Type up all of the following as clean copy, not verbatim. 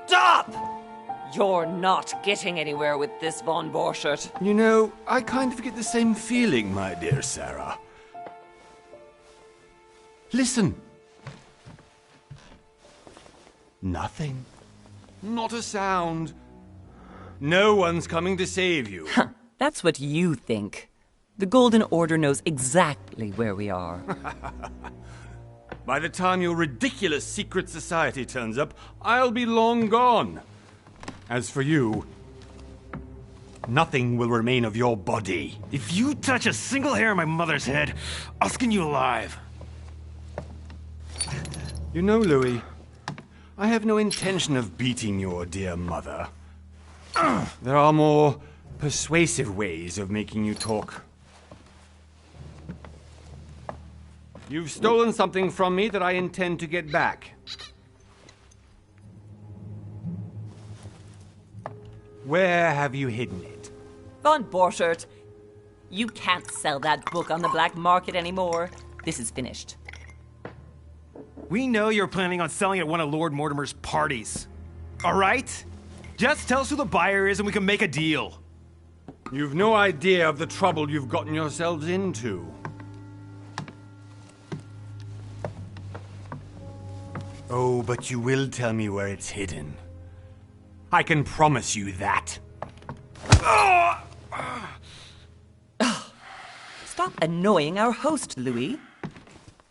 Stop! You're not getting anywhere with this, von Borchert. You know, I kind of get the same feeling, my dear Sarah. Listen. Nothing. Not a sound. No one's coming to save you. That's what you think. The Golden Order knows exactly where we are. By the time your ridiculous secret society turns up, I'll be long gone. As for you, nothing will remain of your body. If you touch a single hair on my mother's head, I'll skin you alive. You know, Louis, I have no intention of beating your dear mother. There are more persuasive ways of making you talk. You've stolen something from me that I intend to get back. Where have you hidden it? Von Borchert, you can't sell that book on the black market anymore. This is finished. We know you're planning on selling at one of Lord Mortimer's parties. All right? Just tell us who the buyer is and we can make a deal. You've no idea of the trouble you've gotten yourselves into. Oh, but you will tell me where it's hidden. I can promise you that. Stop annoying our host, Louis.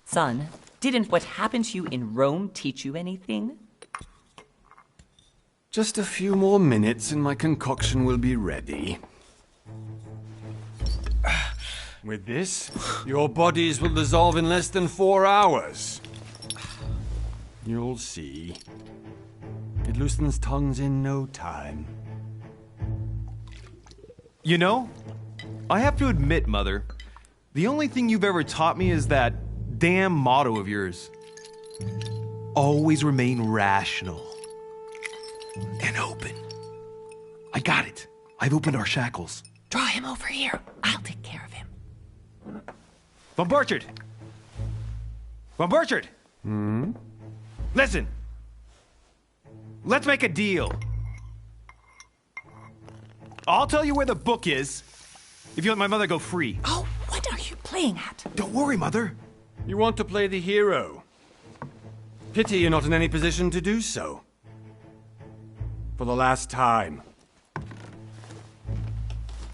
Son, didn't what happened to you in Rome teach you anything? Just a few more minutes and my concoction will be ready. With this, your bodies will dissolve in less than 4 hours. You'll see. It loosens tongues in no time. You know, I have to admit, Mother, the only thing you've ever taught me is that damn motto of yours. Always remain rational. And open. I got it. I've opened our shackles. Draw him over here. I'll take care of him. Von Borchert! Von Borchert! Listen. Let's make a deal. I'll tell you where the book is if you let my mother go free. Oh, what are you playing at? Don't worry, Mother. You want to play the hero. Pity you're not in any position to do so. For the last time.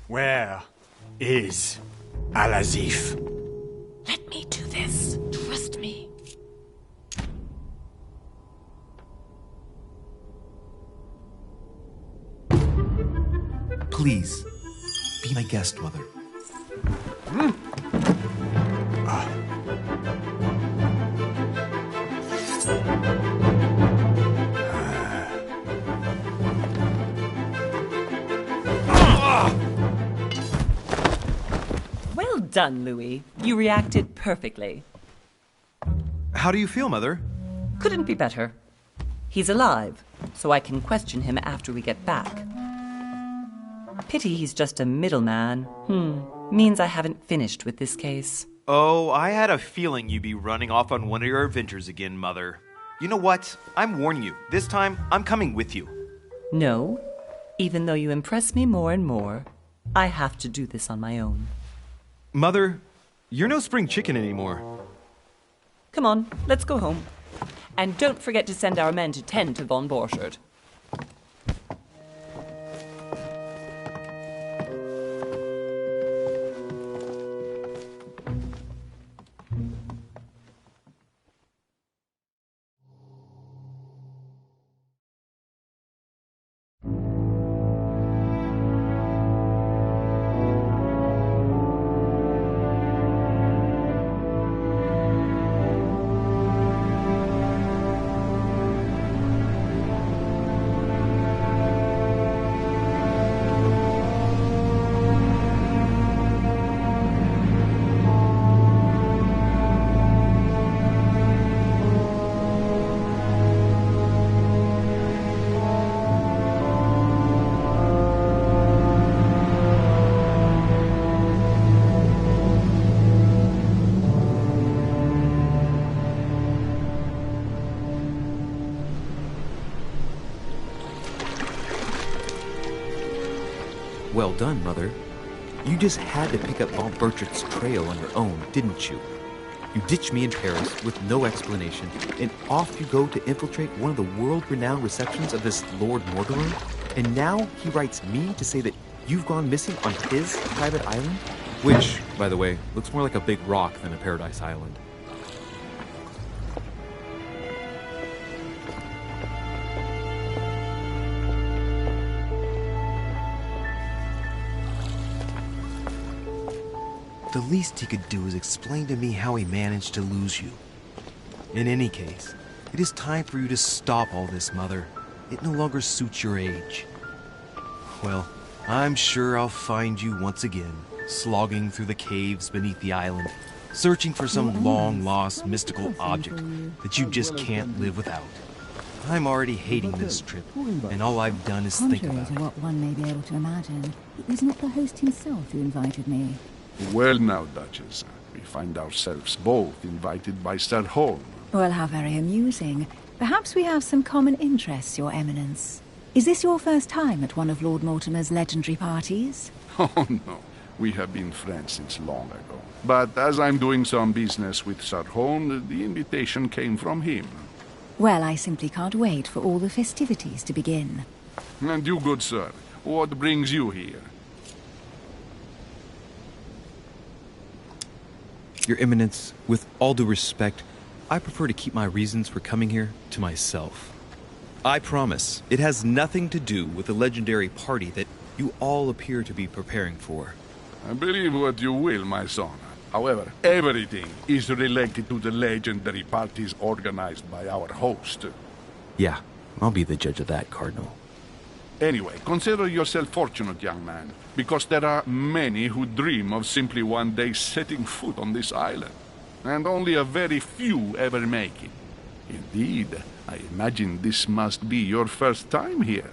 Where is Al-Azif? Let me do this. Trust me. Please, be my guest, Mother. Well done, Louis. You reacted perfectly. How do you feel, Mother? Couldn't be better. He's alive, so I can question him after we get back. Pity he's just a middleman. Means I haven't finished with this case. Oh, I had a feeling you'd be running off on one of your adventures again, Mother. You know what? I'm warning you. This time, I'm coming with you. No. Even though you impress me more and more, I have to do this on my own. Mother, you're no spring chicken anymore. Come on, let's go home. And don't forget to send our men to tend to von Borchert. Well done, Mother. You just had to pick up Von Bertrich's trail on your own, didn't you? You ditched me in Paris with no explanation, and off you go to infiltrate one of the world-renowned receptions of this Lord Mortimer? And now he writes me to say that you've gone missing on his private island? Which, by the way, looks more like a big rock than a paradise island. The least he could do is explain to me how he managed to lose you. In any case, it is time for you to stop all this, Mother. It no longer suits your age. Well, I'm sure I'll find you once again, slogging through the caves beneath the island, searching for some long-lost mystical object that you just can't live without. I'm already hating this trip, and all I've done is think about Contrary to what one may be able to imagine, it was not the host himself who invited me. Well now, Duchess, we find ourselves both invited by Sir Holm. Well, how very amusing. Perhaps we have some common interests, Your Eminence. Is this your first time at one of Lord Mortimer's legendary parties? Oh no, we have been friends since long ago. But as I'm doing some business with Sir Holm, the invitation came from him. Well, I simply can't wait for all the festivities to begin. And you, good sir, what brings you here? Your Eminence, with all due respect, I prefer to keep my reasons for coming here to myself. I promise, it has nothing to do with the legendary party that you all appear to be preparing for. I believe what you will, my son. However, everything is related to the legendary parties organized by our host. Yeah, I'll be the judge of that, Cardinal. Anyway, consider yourself fortunate, young man, because there are many who dream of simply one day setting foot on this island, and only a very few ever make it. Indeed, I imagine this must be your first time here.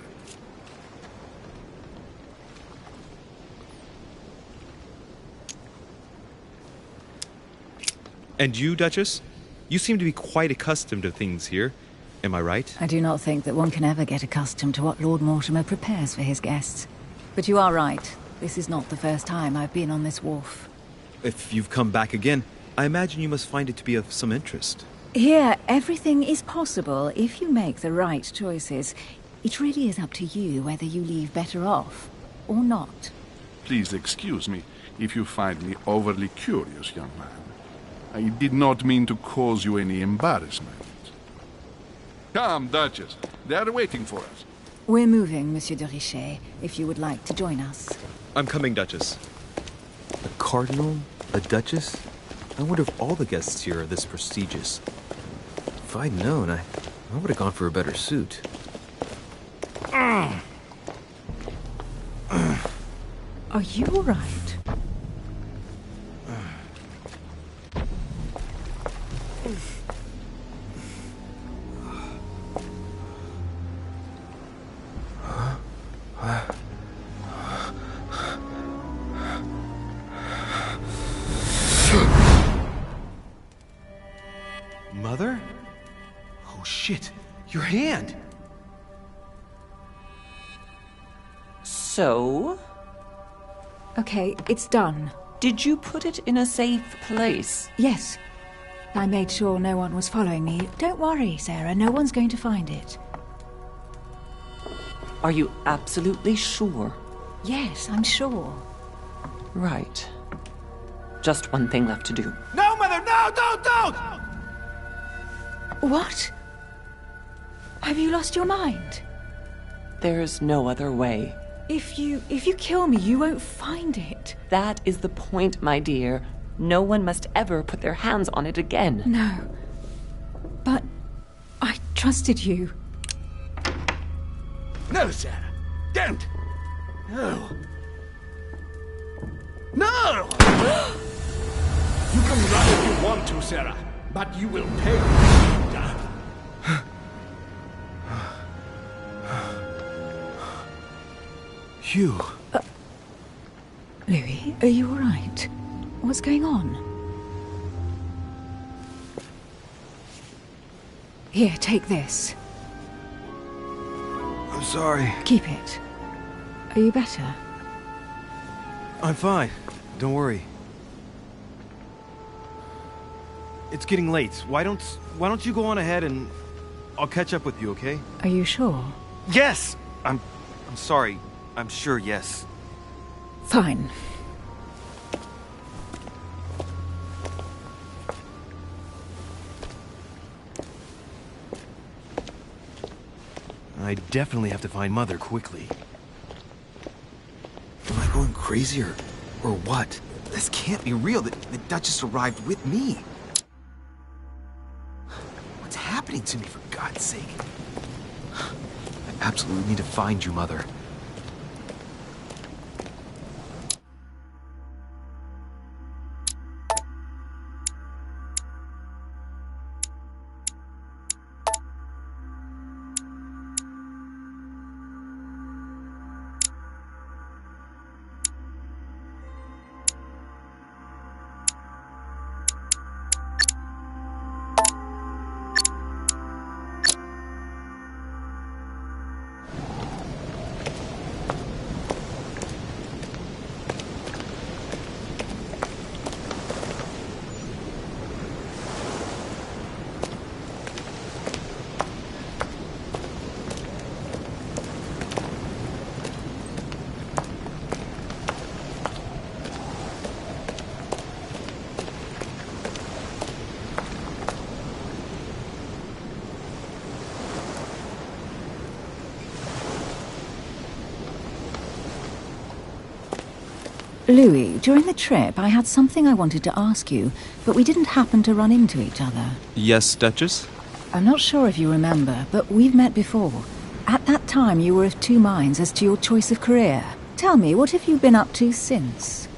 And you, Duchess? You seem to be quite accustomed to things here. Am I right? I do not think that one can ever get accustomed to what Lord Mortimer prepares for his guests. But you are right. This is not the first time I've been on this wharf. If you've come back again, I imagine you must find it to be of some interest. Here, everything is possible if you make the right choices. It really is up to you whether you leave better off or not. Please excuse me if you find me overly curious, young man. I did not mean to cause you any embarrassment. Come, Duchess. They are waiting for us. We're moving, Monsieur de Richet, if you would like to join us. I'm coming, Duchess. A Cardinal? A Duchess? I wonder if all the guests here are this prestigious. If I'd known, I would have gone for a better suit. Are you all right? Mother? Oh shit, your hand! So? Okay, it's done. Did you put it in a safe place? Yes. I made sure no one was following me. Don't worry, Sarah, no one's going to find it. Are you absolutely sure? Yes, I'm sure. Right. Just one thing left to do. No, Mother, no, don't! What? Have you lost your mind? There's no other way. If you kill me, you won't find it. That is the point, my dear. No one must ever put their hands on it again. No. But I trusted you. No, Sarah. Don't. No. No! You can run if you want to, Sarah, but you will pay. Hugh. Louis, are you all right? What's going on? Here, take this. I'm sorry. Keep it. Are you better? I'm fine. Don't worry. It's getting late. Why don't you go on ahead and I'll catch up with you, okay? Are you sure? Yes! I'm sorry. I'm sure, yes. Fine. I definitely have to find Mother quickly. Am I going crazy or what? This can't be real. The Duchess arrived with me. What's happening to me, for God's sake? I absolutely need to find you, Mother. Louis, during the trip, I had something I wanted to ask you, but we didn't happen to run into each other. Yes, Duchess? I'm not sure if you remember, but we've met before. At that time, you were of two minds as to your choice of career. Tell me, what have you been up to since?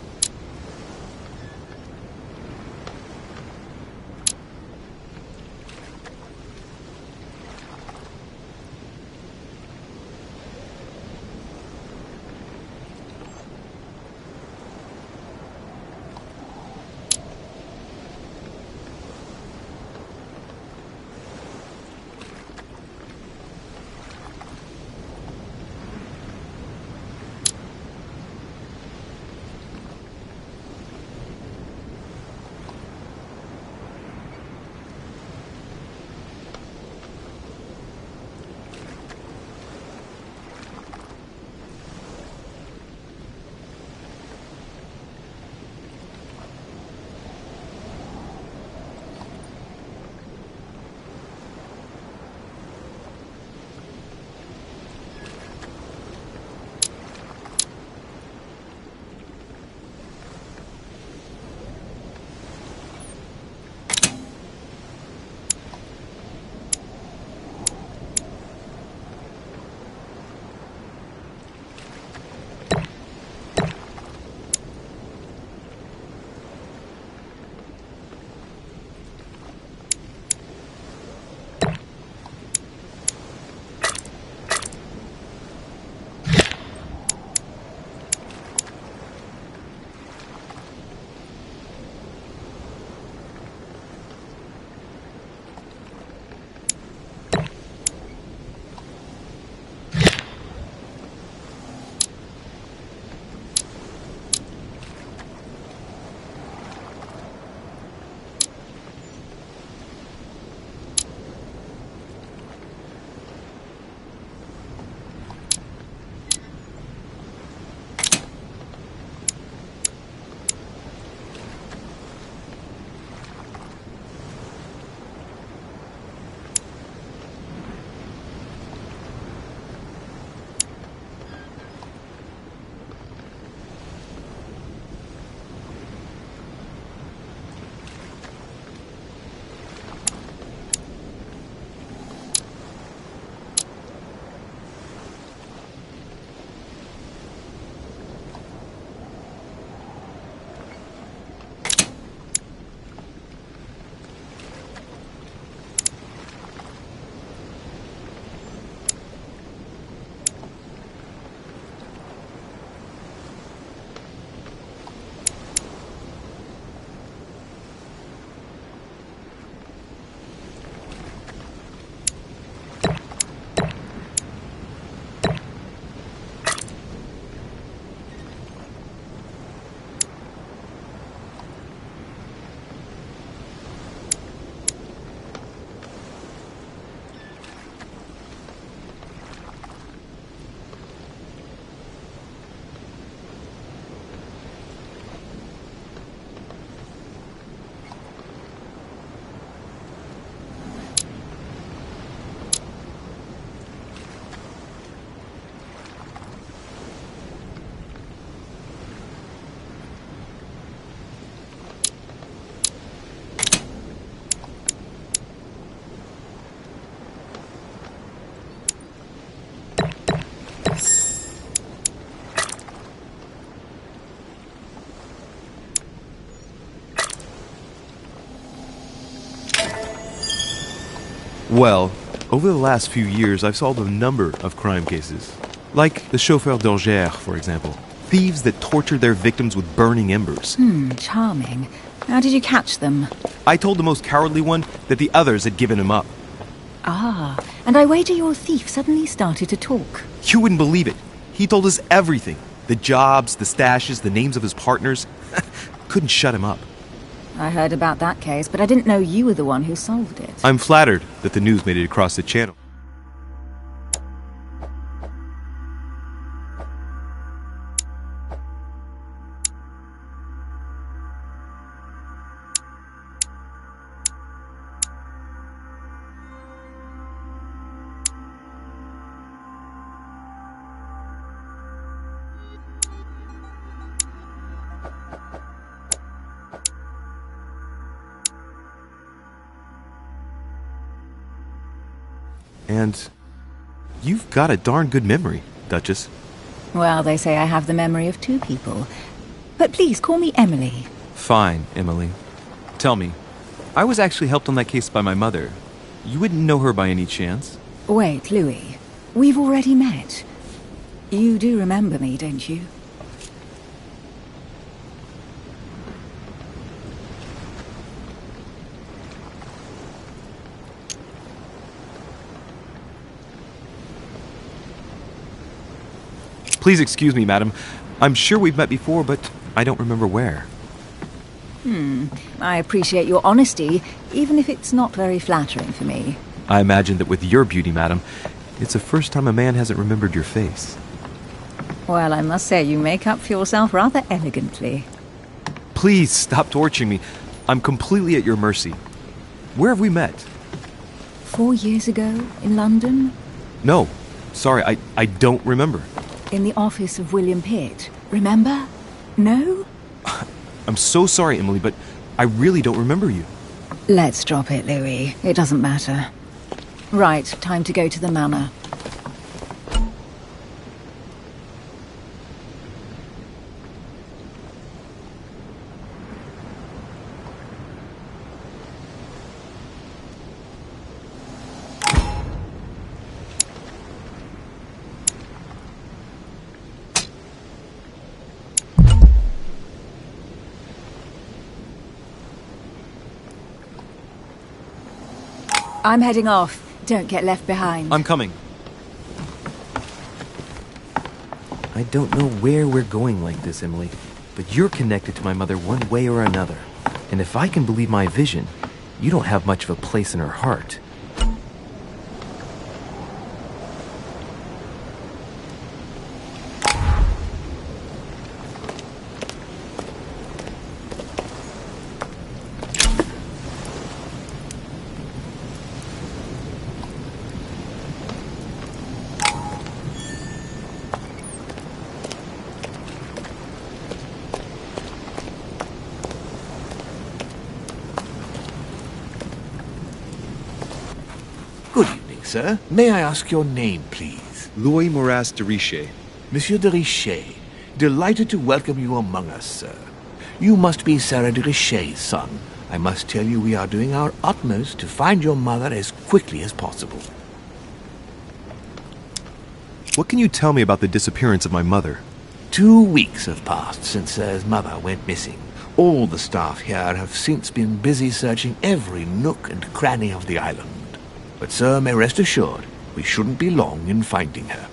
Well, over the last few years, I've solved a number of crime cases. Like the chauffeur d'Angers, for example. Thieves that tortured their victims with burning embers. Charming. How did you catch them? I told the most cowardly one that the others had given him up. Ah, and I wager your thief suddenly started to talk. You wouldn't believe it. He told us everything. The jobs, the stashes, the names of his partners. Couldn't shut him up. I heard about that case, but I didn't know you were the one who solved it. I'm flattered that the news made it across the channel. And you've got a darn good memory, Duchess. Well, they say I have the memory of two people. But please, call me Emily. Fine, Emily. Tell me, I was actually helped on that case by my mother. You wouldn't know her by any chance? Wait, Louis. We've already met. You do remember me, don't you? Please excuse me, madam. I'm sure we've met before, but I don't remember where. I appreciate your honesty, even if it's not very flattering for me. I imagine that with your beauty, madam, it's the first time a man hasn't remembered your face. Well, I must say you make up for yourself rather elegantly. Please stop torturing me. I'm completely at your mercy. Where have we met? 4 years ago, in London? No. Sorry, I don't remember. In the office of William Pitt. Remember? No? I'm so sorry, Emily, but I really don't remember you. Let's drop it, Louis. It doesn't matter. Right, time to go to the manor. I'm heading off. Don't get left behind. I'm coming. I don't know where we're going like this, Emily, but you're connected to my mother one way or another. And if I can believe my vision, you don't have much of a place in her heart. Good evening, sir. May I ask your name, please? Louis Moras de Richet. Monsieur de Richet. Delighted to welcome you among us, sir. You must be Sarah de Richet's son. I must tell you we are doing our utmost to find your mother as quickly as possible. What can you tell me about the disappearance of my mother? 2 weeks have passed since Sir's mother went missing. All the staff here have since been busy searching every nook and cranny of the island. But Sir may rest assured, we shouldn't be long in finding her.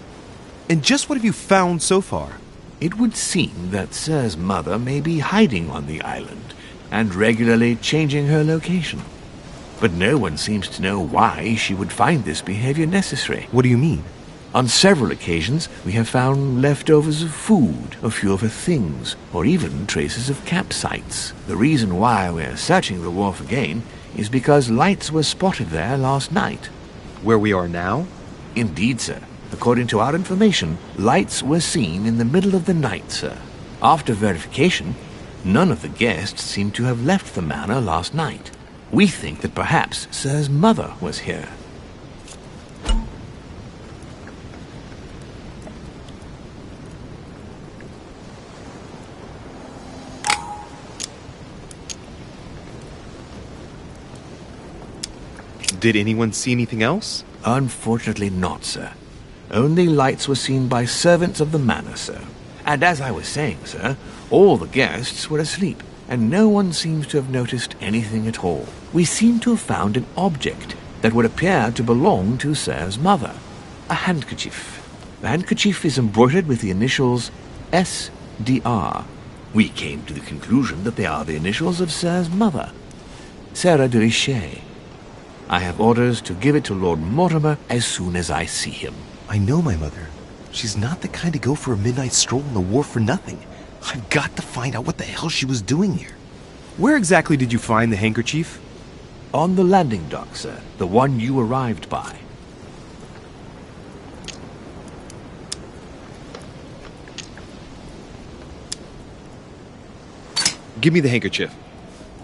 And just what have you found so far? It would seem that Sir's mother may be hiding on the island and regularly changing her location. But no one seems to know why she would find this behavior necessary. What do you mean? On several occasions, we have found leftovers of food, a few of her things, or even traces of campsites. The reason why we're searching the wharf again is because lights were spotted there last night. Where we are now? Indeed, sir. According to our information, lights were seen in the middle of the night, sir. After verification, none of the guests seem to have left the manor last night. We think that perhaps Sir's mother was here. Did anyone see anything else? Unfortunately not, sir. Only lights were seen by servants of the manor, sir. And as I was saying, sir, all the guests were asleep, and no one seems to have noticed anything at all. We seem to have found an object that would appear to belong to Sir's mother. A handkerchief. The handkerchief is embroidered with the initials S.D.R. We came to the conclusion that they are the initials of Sir's mother, Sarah de Richet. I have orders to give it to Lord Mortimer as soon as I see him. I know my mother. She's not the kind to go for a midnight stroll on the wharf for nothing. I've got to find out what the hell she was doing here. Where exactly did you find the handkerchief? On the landing dock, sir. The one you arrived by. Give me the handkerchief.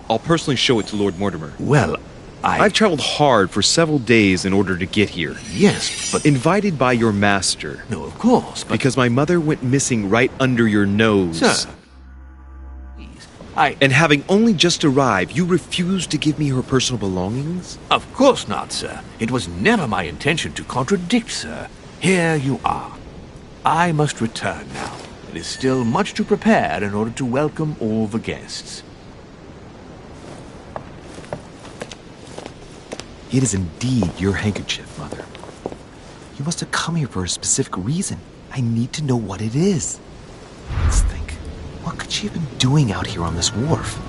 I'll personally show it to Lord Mortimer. Well, I've traveled hard for several days in order to get here. Yes, but... Invited by your master. No, of course, but... Because my mother went missing right under your nose. Sir... Please, And having only just arrived, you refused to give me her personal belongings? Of course not, sir. It was never my intention to contradict, sir. Here you are. I must return now. It is still much to prepare in order to welcome all the guests. It is indeed your handkerchief, Mother. You must have come here for a specific reason. I need to know what it is. Let's think. What could she have been doing out here on this wharf?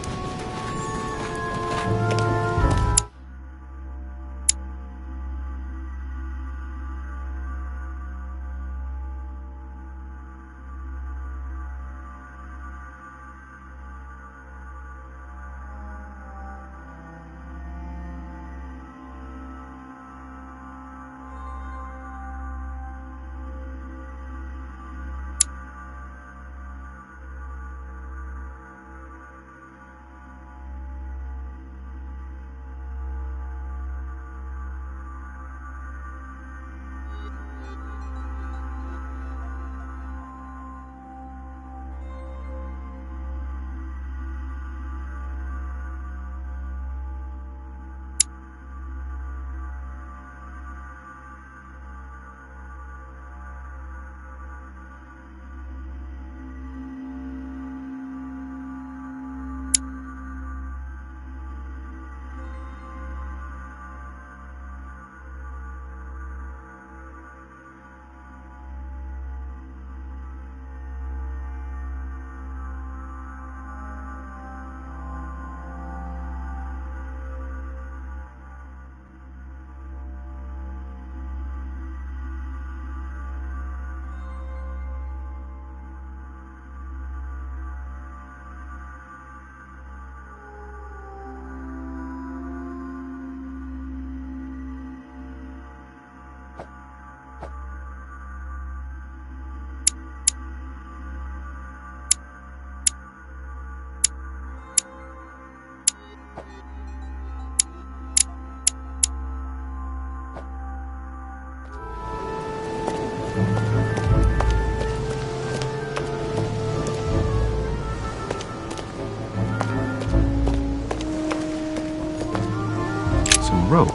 Rope.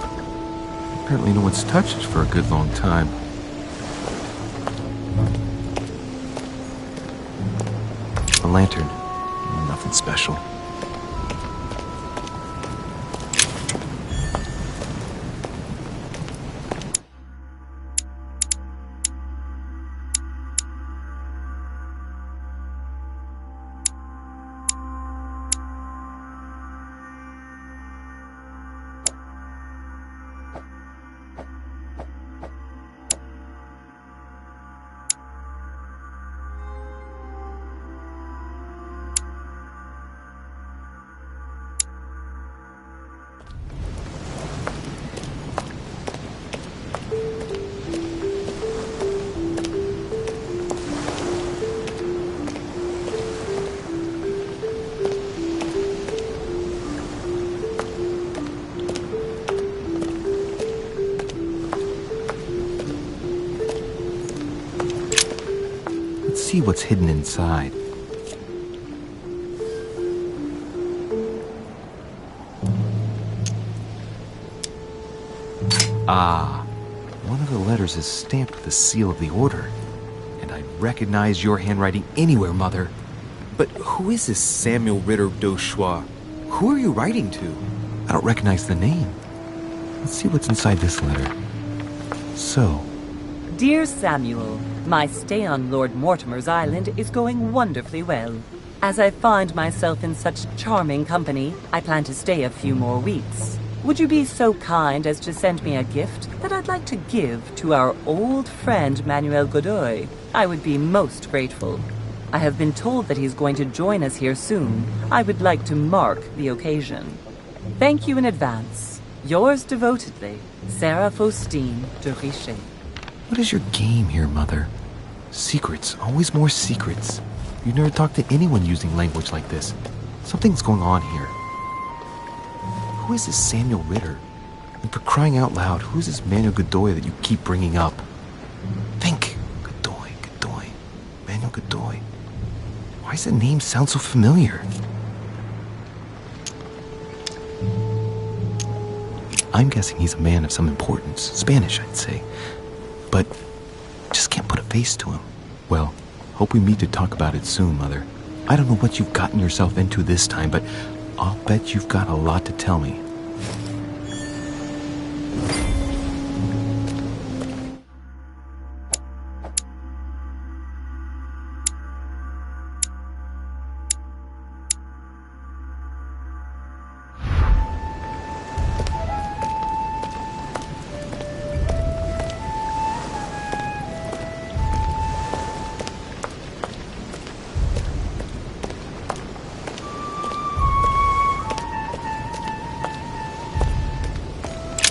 Apparently no one's touched it for a good long time. A lantern. Nothing special. See what's hidden inside. Ah, one of the letters is stamped with the seal of the Order. And I'd recognize your handwriting anywhere, Mother. But who is this Samuel Ritter d'Auchois? Who are you writing to? I don't recognize the name. Let's see what's inside this letter. So, Dear Samuel, my stay on Lord Mortimer's island is going wonderfully well. As I find myself in such charming company, I plan to stay a few more weeks. Would you be so kind as to send me a gift that I'd like to give to our old friend Manuel Godoy? I would be most grateful. I have been told that he's going to join us here soon. I would like to mark the occasion. Thank you in advance. Yours devotedly, Sarah Faustine de Richet. what is your game here, Mother? Secrets, always more secrets. You never talk to anyone using language like this. Something's going on here. Who is this Samuel Ritter? And for crying out loud, who's this Manuel Godoy that you keep bringing up? Think. Godoy. Manuel Godoy. Why does that name sound so familiar? I'm guessing he's a man of some importance. Spanish, I'd say. But just can't put a face to him. Well, hope we meet to talk about it soon, Mother. I don't know what you've gotten yourself into this time, but I'll bet you've got a lot to tell me.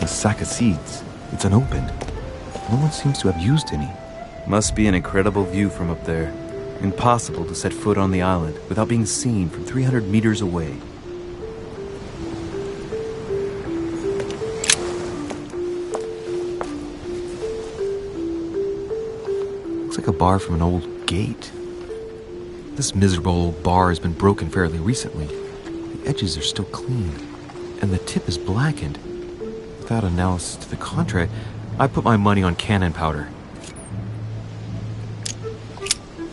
Sack of seeds. It's unopened. No one seems to have used any. Must be an incredible view from up there. Impossible to set foot on the island without being seen from 300 meters away. Looks like a bar from an old gate. This miserable old bar has been broken fairly recently. The edges are still clean, and the tip is blackened. Without analysis to the contrary, I put my money on cannon powder.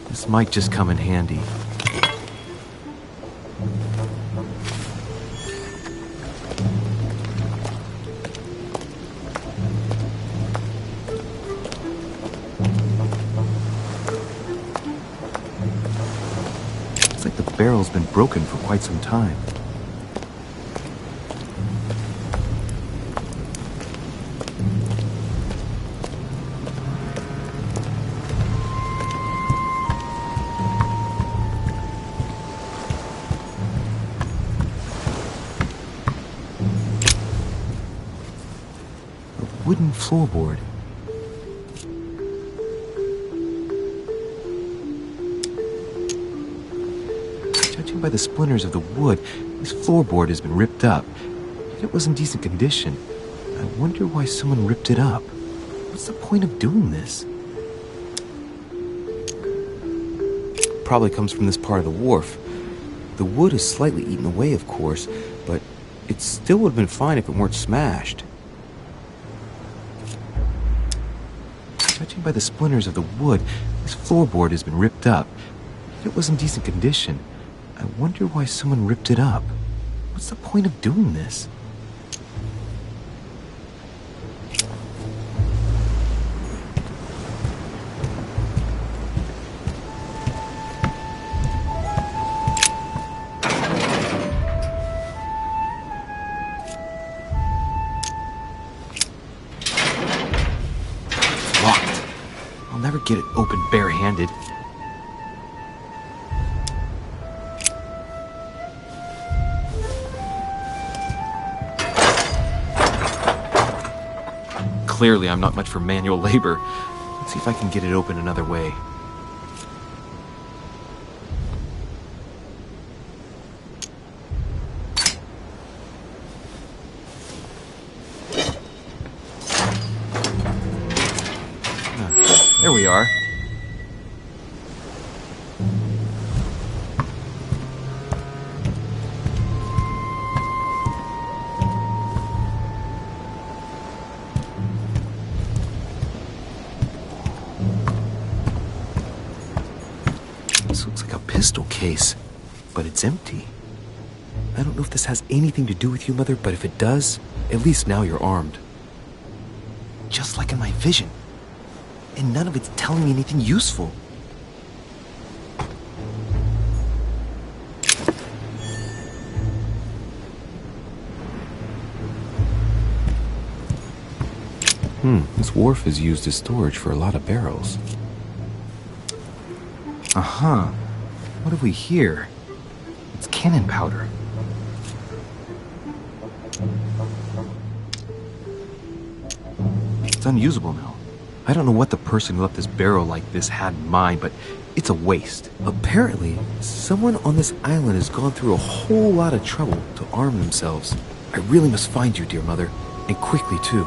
This might just come in handy. Looks like the barrel's been broken for quite some time. Wooden floorboard. Judging by the splinters of the wood, this floorboard has been ripped up. Yet it was in decent condition. I wonder why someone ripped it up. What's the point of doing this? Probably comes from this part of the wharf. The wood is slightly eaten away, of course, but it still would have been fine if it weren't smashed. Judging by the splinters of the wood, this floorboard has been ripped up. Yet it was in decent condition. I wonder why someone ripped it up. What's the point of doing this? Never get it open bare-handed. Clearly, I'm not much for manual labor. Let's see if I can get it open another way. There we are. This looks like a pistol case, but it's empty. I don't know if this has anything to do with you, Mother, but if it does, at least now you're armed. Just like in my vision. And none of it's telling me anything useful. This wharf is used as storage for a lot of barrels. Uh-huh. What have we here? It's cannon powder. It's unusable now. I don't know what the person who left this barrel like this had in mind, but it's a waste. Apparently, someone on this island has gone through a whole lot of trouble to arm themselves. I really must find you, dear Mother, and quickly too.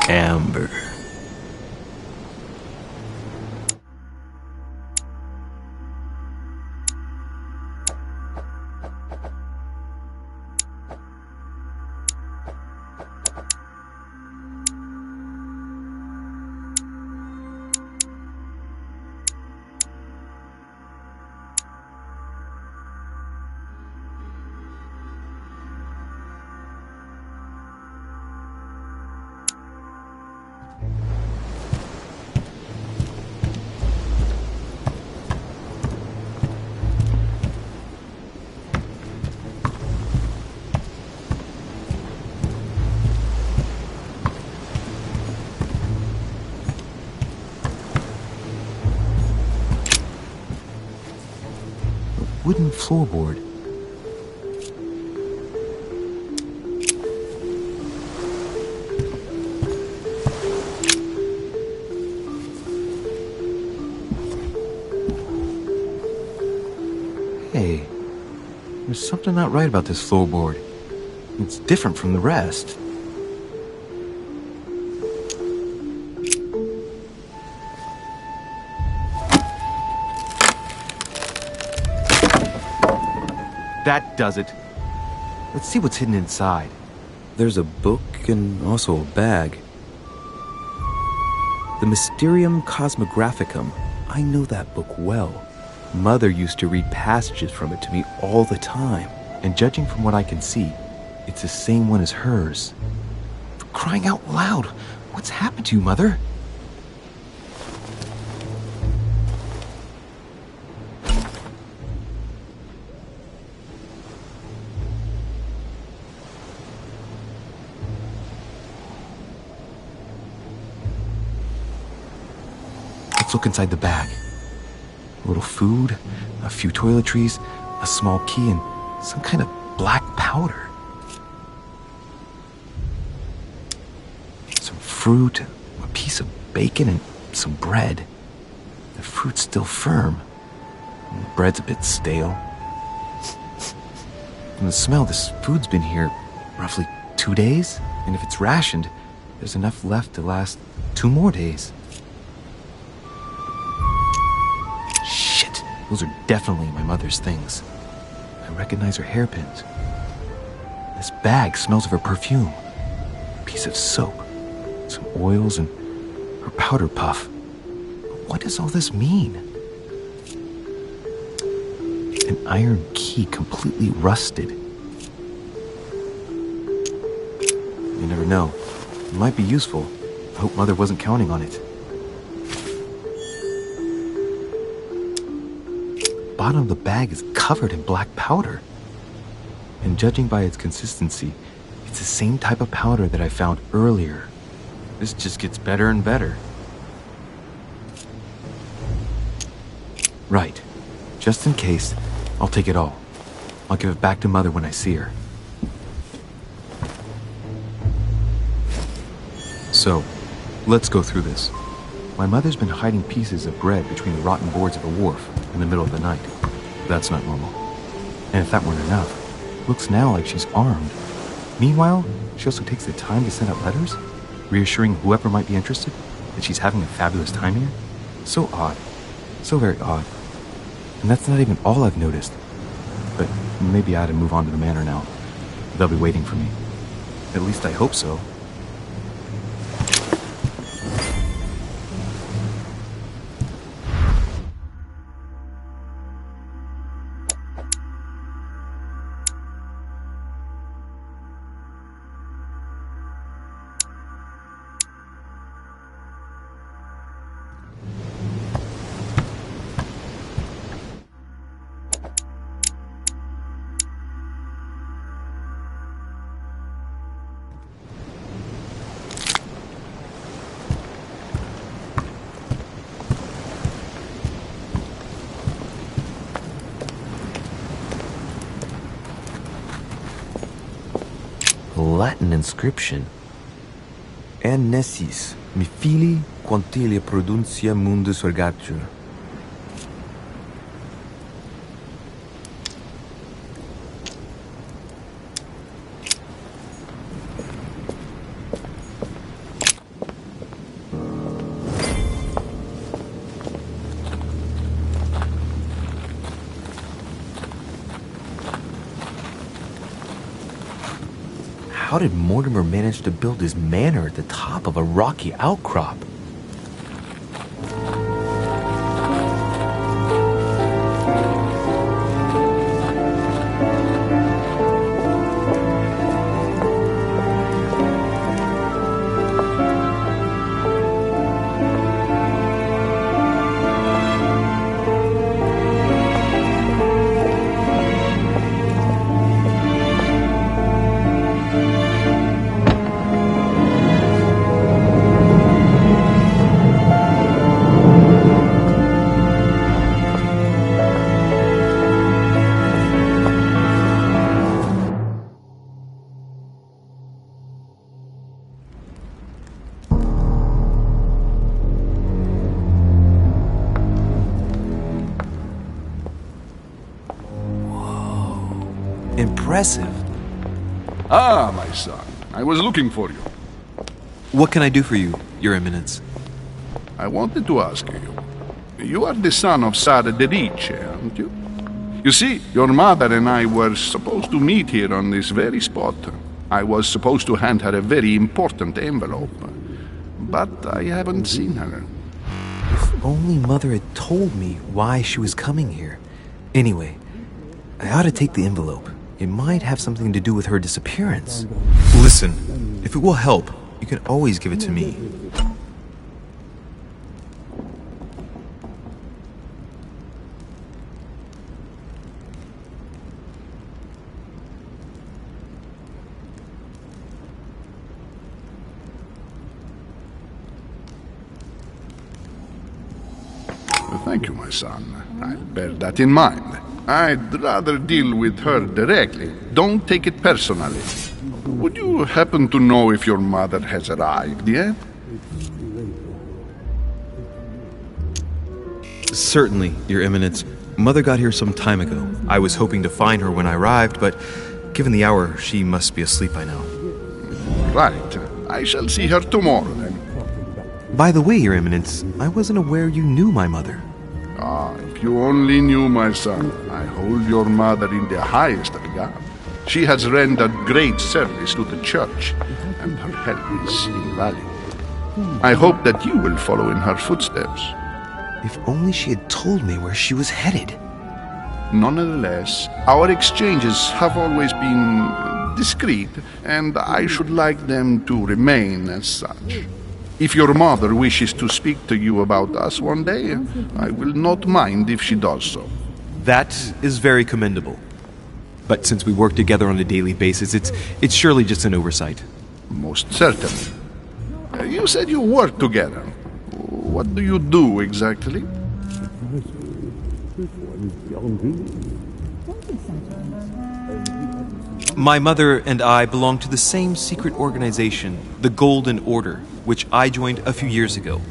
Amber. Wooden floorboard. Hey, there's something not right about this floorboard. It's different from the rest. That does it. Let's see what's hidden inside. There's a book and also a bag. The Mysterium Cosmographicum. I know that book well. Mother used to read passages from it to me all the time. And judging from what I can see, it's the same one as hers. For crying out loud, what's happened to you, Mother? Let's look inside the bag. A little food, a few toiletries, a small key, and some kind of black powder. Some fruit, a piece of bacon, and some bread. The fruit's still firm. And the bread's a bit stale. From the smell, this food's been here roughly 2 days. And if it's rationed, there's enough left to last 2 more days. Those are definitely my mother's things. I recognize her hairpins. This bag smells of her perfume. A piece of soap, some oils, and her powder puff. What does all this mean? An iron key completely rusted. You never know. It might be useful. I hope Mother wasn't counting on it. The bottom of the bag is covered in black powder. And judging by its consistency, it's the same type of powder that I found earlier. This just gets better and better. Right. Just in case, I'll take it all. I'll give it back to Mother when I see her. So, let's go through this. My mother's been hiding pieces of bread between the rotten boards of a wharf in the middle of the night. That's not normal. And if that weren't enough, looks now like she's armed. Meanwhile, she also takes the time to send out letters, reassuring whoever might be interested that she's having a fabulous time here. So odd. So very odd. And that's not even all I've noticed. But maybe I ought to move on to the manor now. They'll be waiting for me. At least I hope so. Latin inscription. Annesis, mi fili quantilia produncia mundus ergatur. How did Mortimer manage to build his manor at the top of a rocky outcrop? Impressive. Ah, my son. I was looking for you. What can I do for you, Your Eminence? I wanted to ask you. You are the son of Sara de Riche, aren't you? You see, your mother and I were supposed to meet here on this very spot. I was supposed to hand her a very important envelope. But I haven't seen her. If only Mother had told me why she was coming here. Anyway, I ought to take the envelope. It might have something to do with her disappearance. Listen, if it will help, you can always give it to me. Thank you, my son. I'll bear that in mind. I'd rather deal with her directly. Don't take it personally. Would you happen to know if your mother has arrived yet? Certainly, Your Eminence. Mother got here some time ago. I was hoping to find her when I arrived, but given the hour, she must be asleep by now. Right. I shall see her tomorrow, then. By the way, Your Eminence, I wasn't aware you knew my mother. Ah, if you only knew, my son. I hold your mother in the highest regard. She has rendered great service to the church, and her help is invaluable. I hope that you will follow in her footsteps. If only she had told me where she was headed. Nonetheless, our exchanges have always been discreet, and I should like them to remain as such. If your mother wishes to speak to you about us one day, I will not mind if she does so. That is very commendable. But since we work together on a daily basis, it's surely just an oversight. Most certainly. You said you work together. What do you do exactly? My mother and I belong to the same secret organization, the Golden Order, which I joined a few years ago.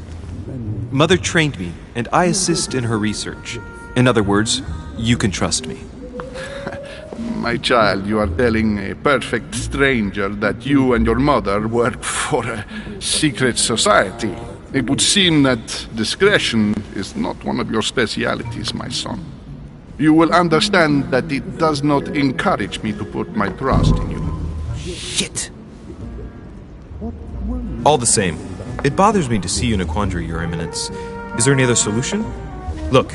Mother trained me, and I assist in her research. In other words, you can trust me. My child, you are telling a perfect stranger that you and your mother work for a secret society. It would seem that discretion is not one of your specialities, my son. You will understand that it does not encourage me to put my trust in you. Shit! All the same, it bothers me to see you in a quandary, Your Eminence. Is there any other solution? Look,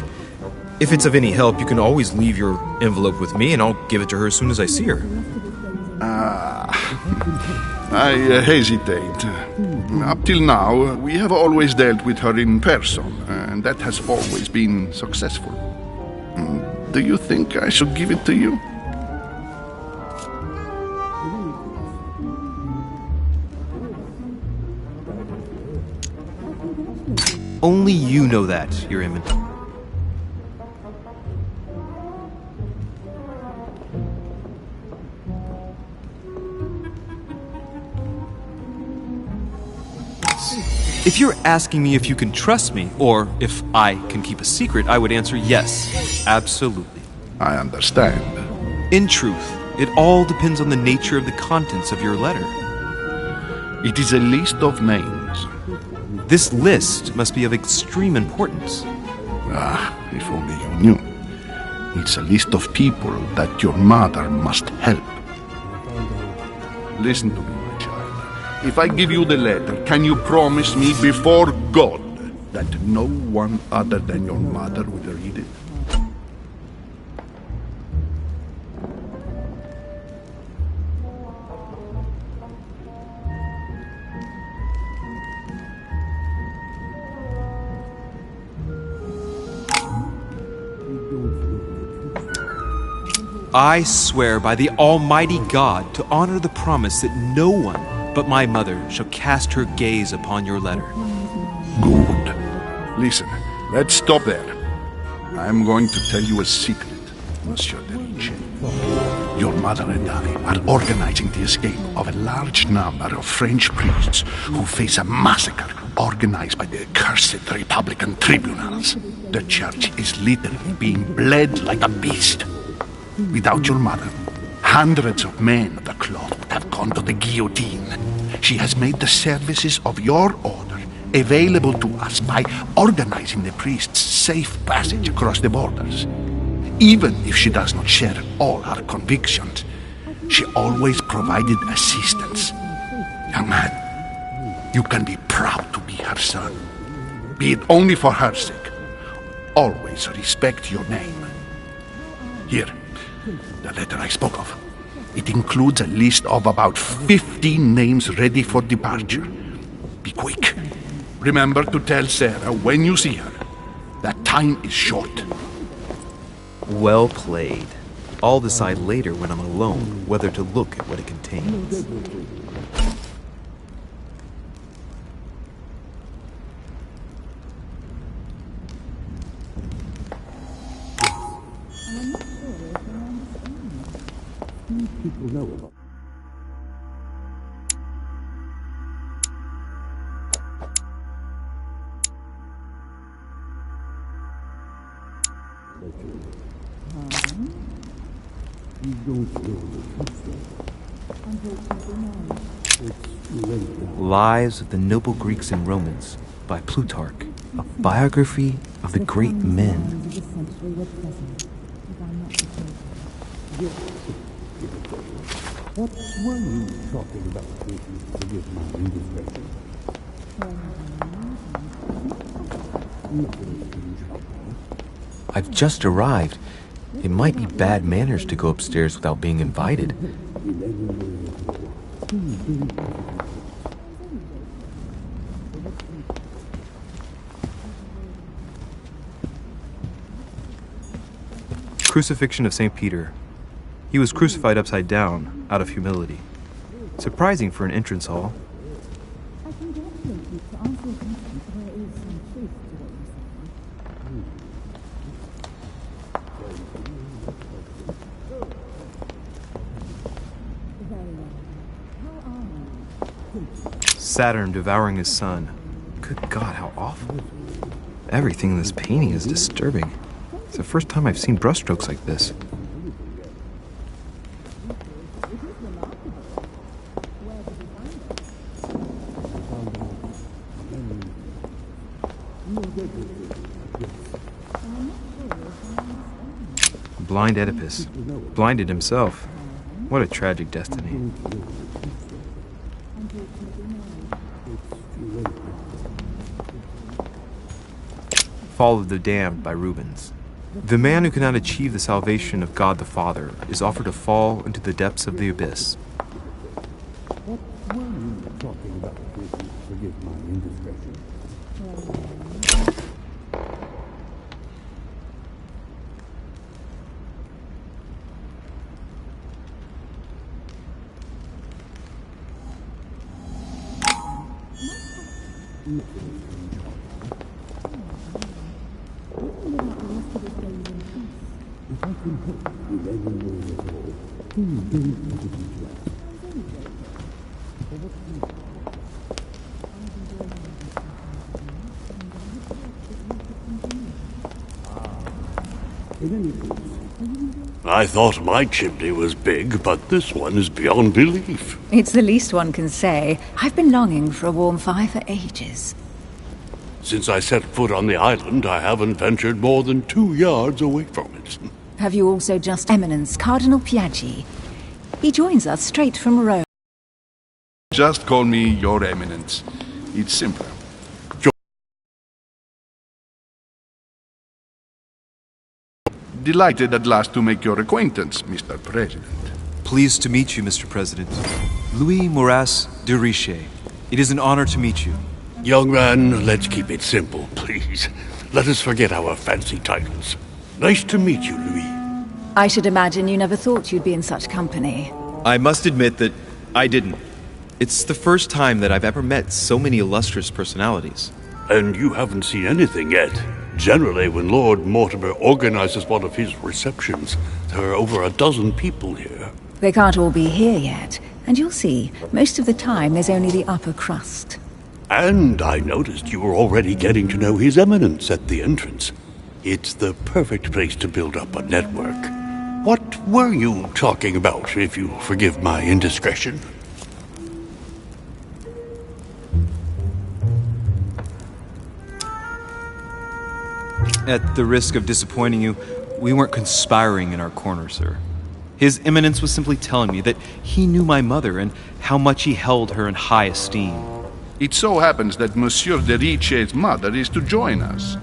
if it's of any help, you can always leave your envelope with me and I'll give it to her as soon as I see her. I hesitate. Up till now, we have always dealt with her in person, and that has always been successful. Do you think I should give it to you? Only you know that, Your Eminence. If you're asking me if you can trust me, or if I can keep a secret, I would answer yes, absolutely. I understand. In truth, it all depends on the nature of the contents of your letter. It is a list of names. This list must be of extreme importance. If only you knew. It's a list of people that your mother must help. Listen to me, my child. If I give you the letter, can you promise me before God that no one other than your mother will read it? I swear by the Almighty God to honor the promise that no one but my mother shall cast her gaze upon your letter. Good. Listen, let's stop there. I'm going to tell you a secret, Monsieur de Ricci. Your mother and I are organizing the escape of a large number of French priests who face a massacre organized by the accursed Republican tribunals. The church is literally being bled like a beast. Without your mother, hundreds of men of the cloth would have gone to the guillotine. She has made the services of your order available to us by organizing the priests' safe passage across the borders. Even if she does not share all our convictions, she always provided assistance. Young man, you can be proud to be her son. Be it only for her sake. Always respect your name. Here, the letter I spoke of. It includes a list of about 15 names ready for departure. Be quick. Remember to tell Sarah when you see her that time is short. Well played. I'll decide later when I'm alone whether to look at what it contains. Lives of the Noble Greeks and Romans by Plutarch, a biography of the great men. What were you talking about? Forgive my indiscretion. I've just arrived. It might be bad manners to go upstairs without being invited. Crucifixion of St. Peter. He was crucified upside down, out of humility. Surprising for an entrance hall. Saturn devouring his son. Good God, how awful. Everything in this painting is disturbing. It's the first time I've seen brushstrokes like this. Blind Oedipus. Blinded himself. What a tragic destiny. Fall of the Damned by Rubens. The man who cannot achieve the salvation of God the Father is offered to fall into the depths of the abyss. What were you talking about, if you forgive my indiscretion? If I can help with any way at all, please don't hesitate to ask. In any case, I thought my chimney was big, but this one is beyond belief. It's the least one can say. I've been longing for a warm fire for ages. Since I set foot on the island, I haven't ventured more than 2 yards away from it. Have you also just Eminence Cardinal Piaggi? He joins us straight from Rome. Just call me Your Eminence. It's simpler. Delighted at last to make your acquaintance, Mr. President. Pleased to meet you, Mr. President. Louis Moras de Riche. It is an honor to meet you. Young man, let's keep it simple, please. Let us forget our fancy titles. Nice to meet you, Louis. I should imagine you never thought you'd be in such company. I must admit that I didn't. It's the first time that I've ever met so many illustrious personalities. And you haven't seen anything yet. Generally, when Lord Mortimer organizes one of his receptions, there are over a dozen people here. They can't all be here yet, and you'll see, most of the time there's only the upper crust. And I noticed you were already getting to know His Eminence at the entrance. It's the perfect place to build up a network. What were you talking about, if you forgive my indiscretion? At the risk of disappointing you, we weren't conspiring in our corner, sir. His Eminence was simply telling me that he knew my mother and how much he held her in high esteem. It so happens that Monsieur de Riche's mother is to join us.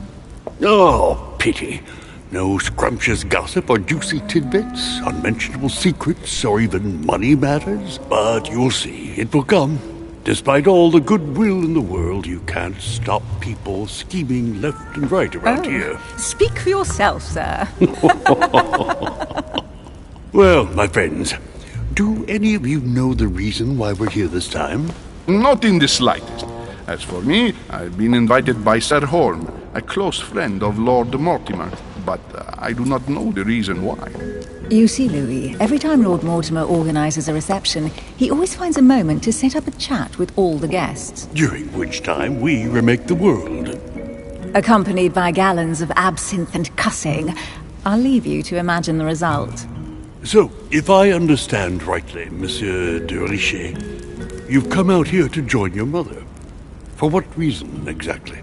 Oh, pity. No scrumptious gossip or juicy tidbits, unmentionable secrets, or even money matters. But you'll see, it will come. Despite all the goodwill in the world, you can't stop people scheming left and right around here. Speak for yourself, sir. Well, my friends, do any of you know the reason why we're here this time? Not in the slightest. As for me, I've been invited by Sir Horn, a close friend of Lord Mortimer, but I do not know the reason why. You see, Louis, every time Lord Mortimer organizes a reception, he always finds a moment to set up a chat with all the guests. During which time we remake the world. Accompanied by gallons of absinthe and cussing. I'll leave you to imagine the result. So, if I understand rightly, Monsieur de Riche, you've come out here to join your mother. For what reason, exactly?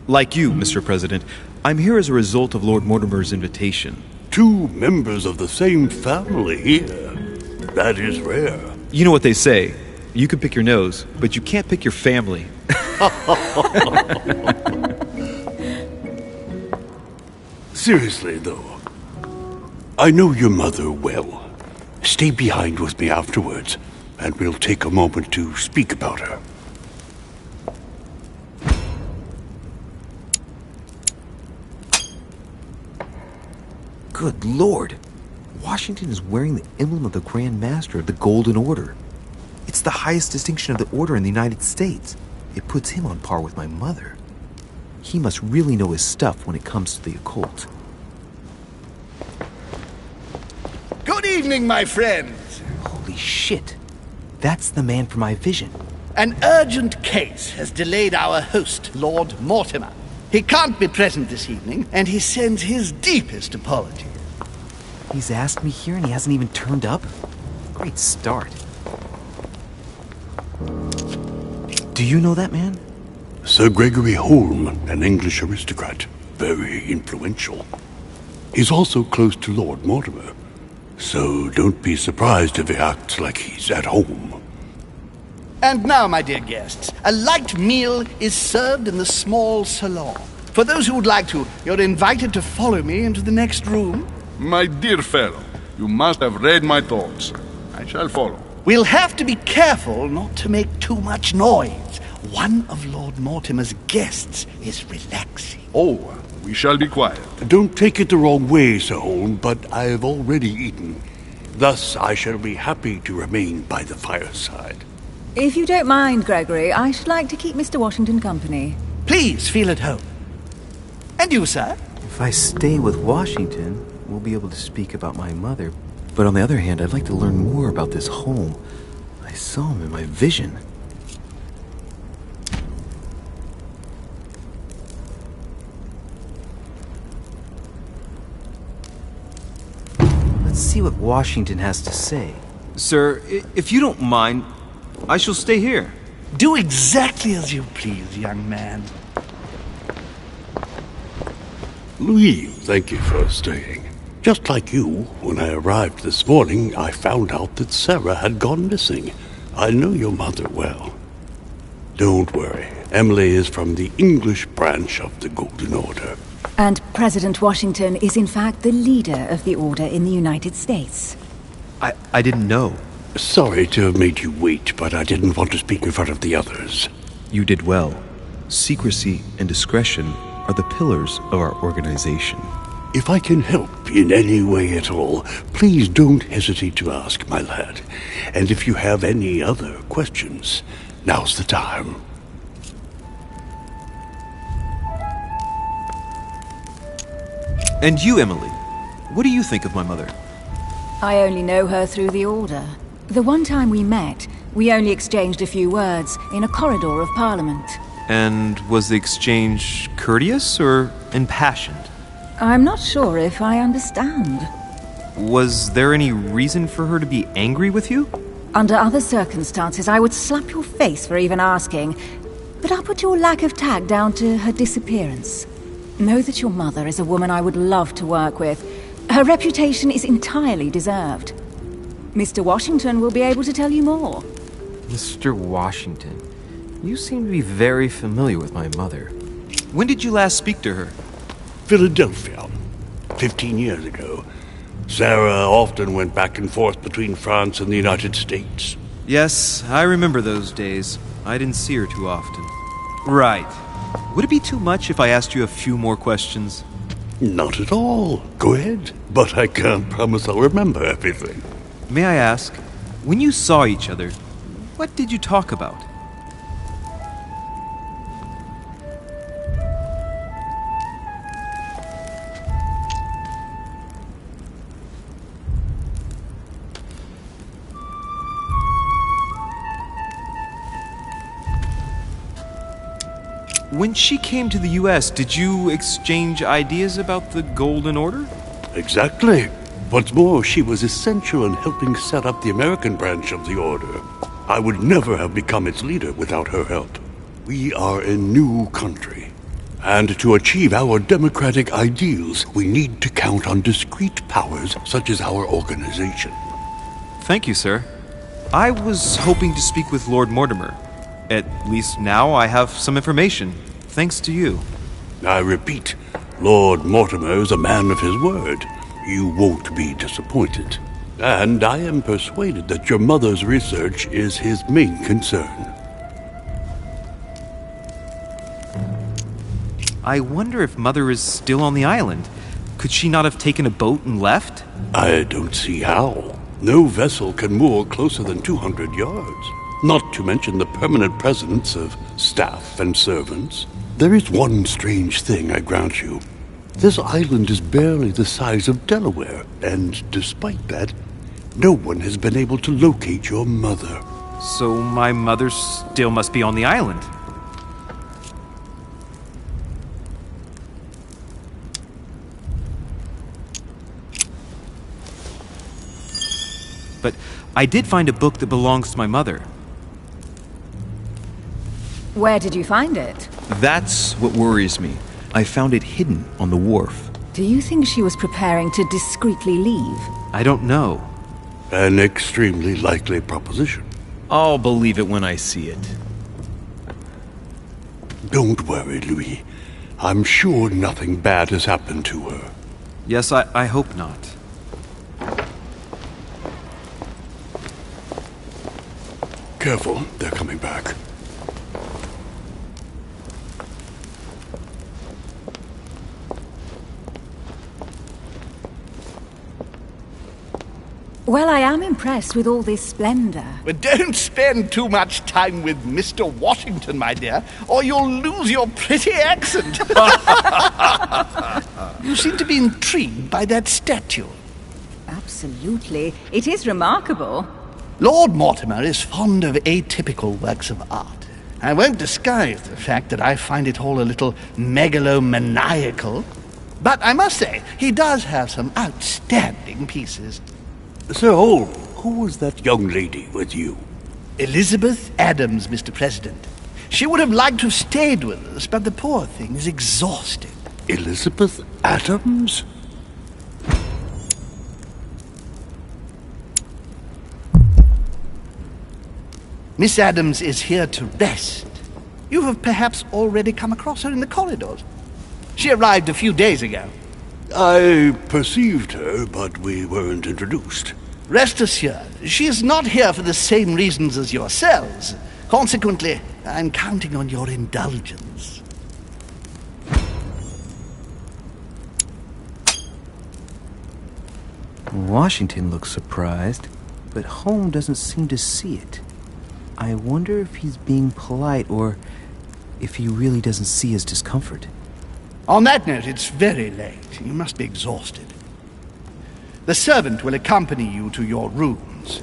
Like you, Mr. President, I'm here as a result of Lord Mortimer's invitation. 2 members of the same family here. That is rare. You know what they say. You can pick your nose, but you can't pick your family. Seriously, though, I know your mother well. Stay behind with me afterwards, and we'll take a moment to speak about her. Good Lord! Washington is wearing the emblem of the Grand Master of the Golden Order. It's the highest distinction of the Order in the United States. It puts him on par with my mother. He must really know his stuff when it comes to the occult. Good evening, my friends. Holy shit. That's the man for my vision. An urgent case has delayed our host, Lord Mortimer. He can't be present this evening, and he sends his deepest apologies. He's asked me here and he hasn't even turned up? Great start. Do you know that man? Sir Gregory Holm, an English aristocrat. Very influential. He's also close to Lord Mortimer. so don't be surprised if he acts like he's at home. And now, my dear guests, a light meal is served in the small salon. For those who would like to, you're invited to follow me into the next room. My dear fellow, you must have read my thoughts. I shall follow. We'll have to be careful not to make too much noise. One of Lord Mortimer's guests is relaxing. Oh, we shall be quiet. Don't take it the wrong way, Sir Holm, but I have already eaten. Thus, I shall be happy to remain by the fireside. If you don't mind, Gregory, I should like to keep Mr. Washington company. Please feel at home. And you, sir? If I stay with Washington, we'll be able to speak about my mother. But on the other hand, I'd like to learn more about this home. I saw him in my vision. Let's see what Washington has to say. Sir, if you don't mind, I shall stay here. Do exactly as you please, young man. Louis, thank you for staying. Just like you, when I arrived this morning, I found out that Sarah had gone missing. I know your mother well. Don't worry. Emily is from the English branch of the Golden Order. And President Washington is in fact the leader of the Order in the United States. I didn't know. Sorry to have made you wait, but I didn't want to speak in front of the others. You did well. Secrecy and discretion are the pillars of our organization. If I can help in any way at all, please don't hesitate to ask, my lad. And if you have any other questions, now's the time. And you, Emily, what do you think of my mother? I only know her through the Order. The one time we met, we only exchanged a few words in a corridor of Parliament. And was the exchange courteous or impassioned? I'm not sure if I understand. Was there any reason for her to be angry with you? Under other circumstances, I would slap your face for even asking. But I'll put your lack of tact down to her disappearance. Know that your mother is a woman I would love to work with. Her reputation is entirely deserved. Mr. Washington will be able to tell you more. Mr. Washington, you seem to be very familiar with my mother. When did you last speak to her? Philadelphia, 15 years ago. Sarah often went back and forth between France and the United States. Yes, I remember those days. I didn't see her too often. Right. Would it be too much if I asked you a few more questions? Not at all. Go ahead. But I can't promise I'll remember everything. May I ask, when you saw each other, what did you talk about? When she came to the U.S., did you exchange ideas about the Golden Order? Exactly. What's more, she was essential in helping set up the American branch of the Order. I would never have become its leader without her help. We are a new country, and to achieve our democratic ideals, we need to count on discrete powers such as our organization. Thank you, sir. I was hoping to speak with Lord Mortimer. At least now I have some information, thanks to you. I repeat, Lord Mortimer is a man of his word. You won't be disappointed. And I am persuaded that your mother's research is his main concern. I wonder if Mother is still on the island. Could she not have taken a boat and left? I don't see how. No vessel can moor closer than 200 yards. Not to mention the permanent presence of staff and servants. There is one strange thing, I grant you. This island is barely the size of Delaware, and despite that, no one has been able to locate your mother. So my mother still must be on the island. But I did find a book that belongs to my mother. Where did you find it? That's what worries me. I found it hidden on the wharf. Do you think she was preparing to discreetly leave? I don't know. An extremely likely proposition. I'll believe it when I see it. Don't worry, Louis. I'm sure nothing bad has happened to her. Yes, I hope not. Careful, they're coming back. Well, I am impressed with all this splendor. But don't spend too much time with Mr. Washington, my dear, or you'll lose your pretty accent. You seem to be intrigued by that statue. Absolutely. It is remarkable. Lord Mortimer is fond of atypical works of art. I won't disguise the fact that I find it all a little megalomaniacal. But I must say, he does have some outstanding pieces. Sir Holm, who was that young lady with you? Elizabeth Adams, Mr. President. She would have liked to have stayed with us, but the poor thing is exhausted. Elizabeth Adams? Miss Adams is here to rest. You have perhaps already come across her in the corridors. She arrived a few days ago. I perceived her, but we weren't introduced. Rest assured, she is not here for the same reasons as yourselves. Consequently, I'm counting on your indulgence. Washington looks surprised, but Holmes doesn't seem to see it. I wonder if he's being polite or if he really doesn't see his discomfort. On that note, it's very late. You must be exhausted. The servant will accompany you to your rooms.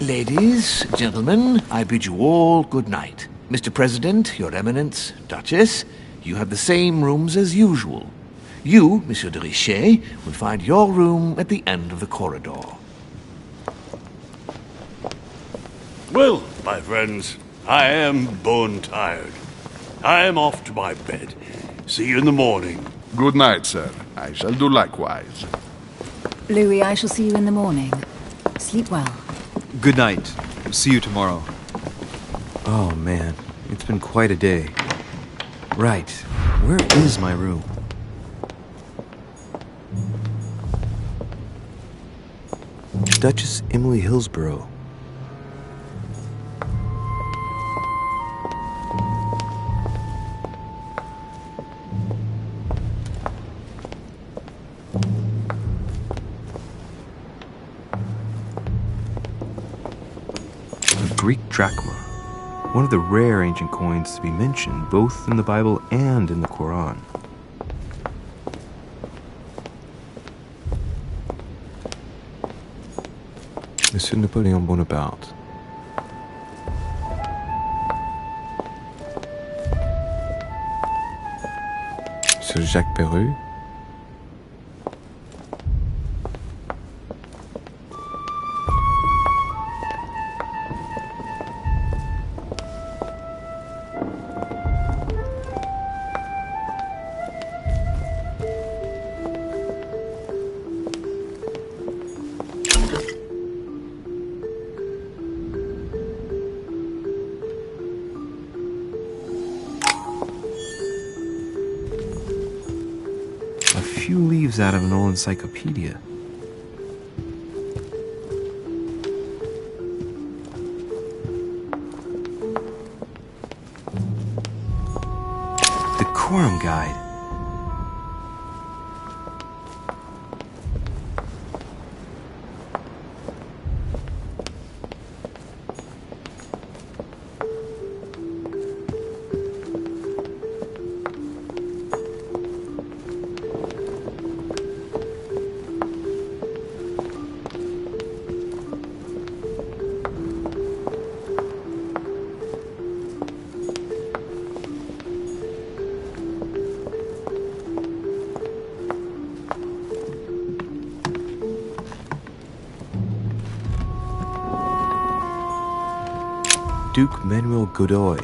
Ladies, gentlemen, I bid you all good night. Mr. President, Your Eminence, Duchess, you have the same rooms as usual. You, Monsieur de Richet, will find your room at the end of the corridor. Well, my friends, I am bone tired. I am off to my bed. See you in the morning. Good night, sir. I shall do likewise. Louis, I shall see you in the morning. Sleep well. Good night. See you tomorrow. Oh man, it's been quite a day. Right, where is my room? Duchess Emily Hillsborough. A Greek drachma, one of the rare ancient coins to be mentioned both in the Bible and in the Quran. Monsieur Napoleon Bonaparte. Monsieur Jacques Perru. Few leaves out of an old encyclopedia. The Quorum Guide. Duke Manuel Godoy.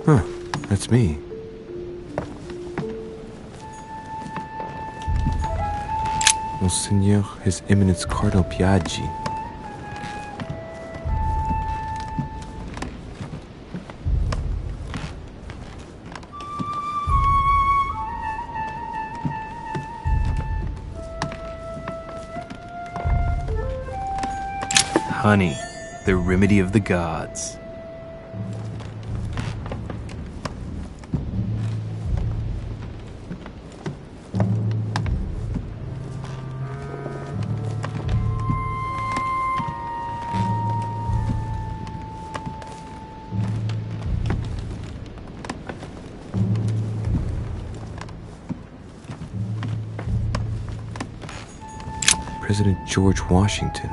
Huh, that's me. Monseigneur, His Eminence Cardinal Piaggi. Honey, the remedy of the gods. President George Washington.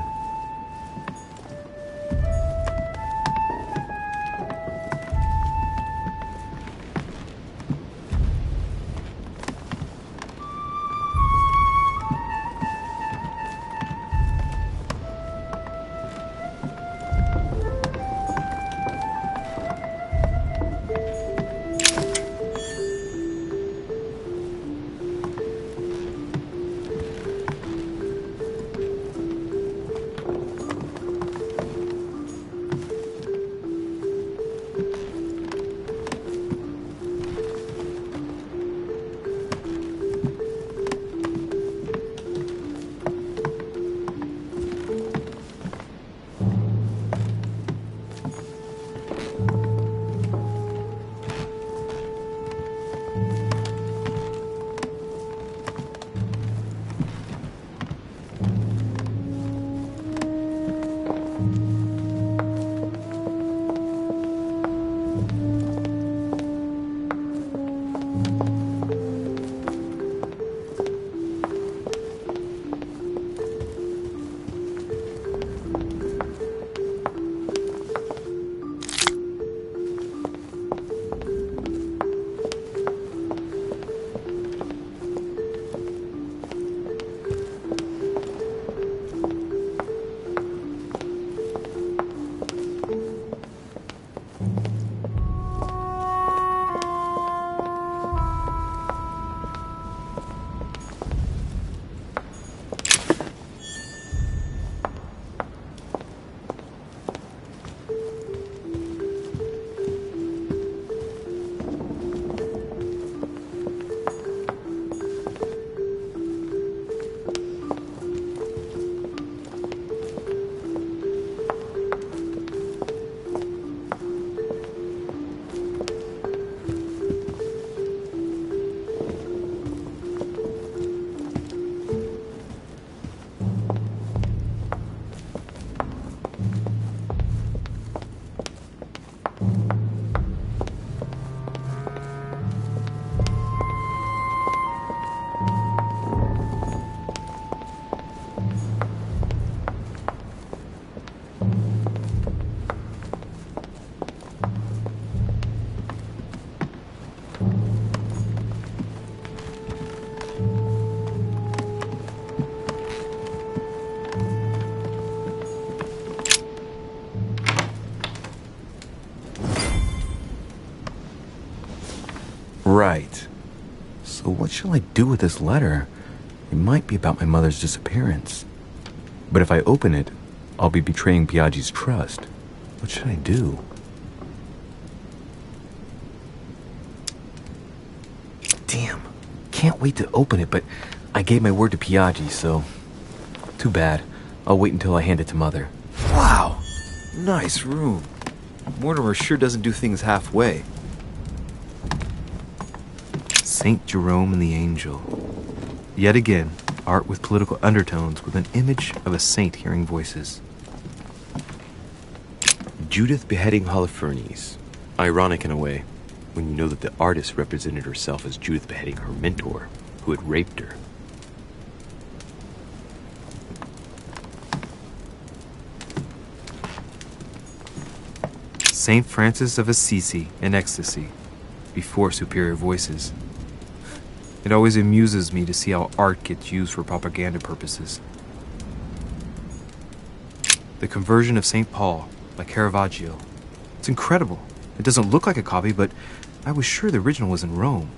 Right. So what shall I do with this letter? It might be about my mother's disappearance. But if I open it, I'll be betraying Piaggi's trust. What should I do? Damn. Can't wait to open it, but I gave my word to Piaggi, so... Too bad. I'll wait until I hand it to Mother. Wow! Nice room. Mortimer sure doesn't do things halfway. St. Jerome and the Angel. Yet again, art with political undertones with an image of a saint hearing voices. Judith beheading Holofernes. Ironic in a way, when you know that the artist represented herself as Judith beheading her mentor, who had raped her. St. Francis of Assisi in ecstasy, before superior voices. It always amuses me to see how art gets used for propaganda purposes. The Conversion of St. Paul by Caravaggio. It's incredible. It doesn't look like a copy, but I was sure the original was in Rome.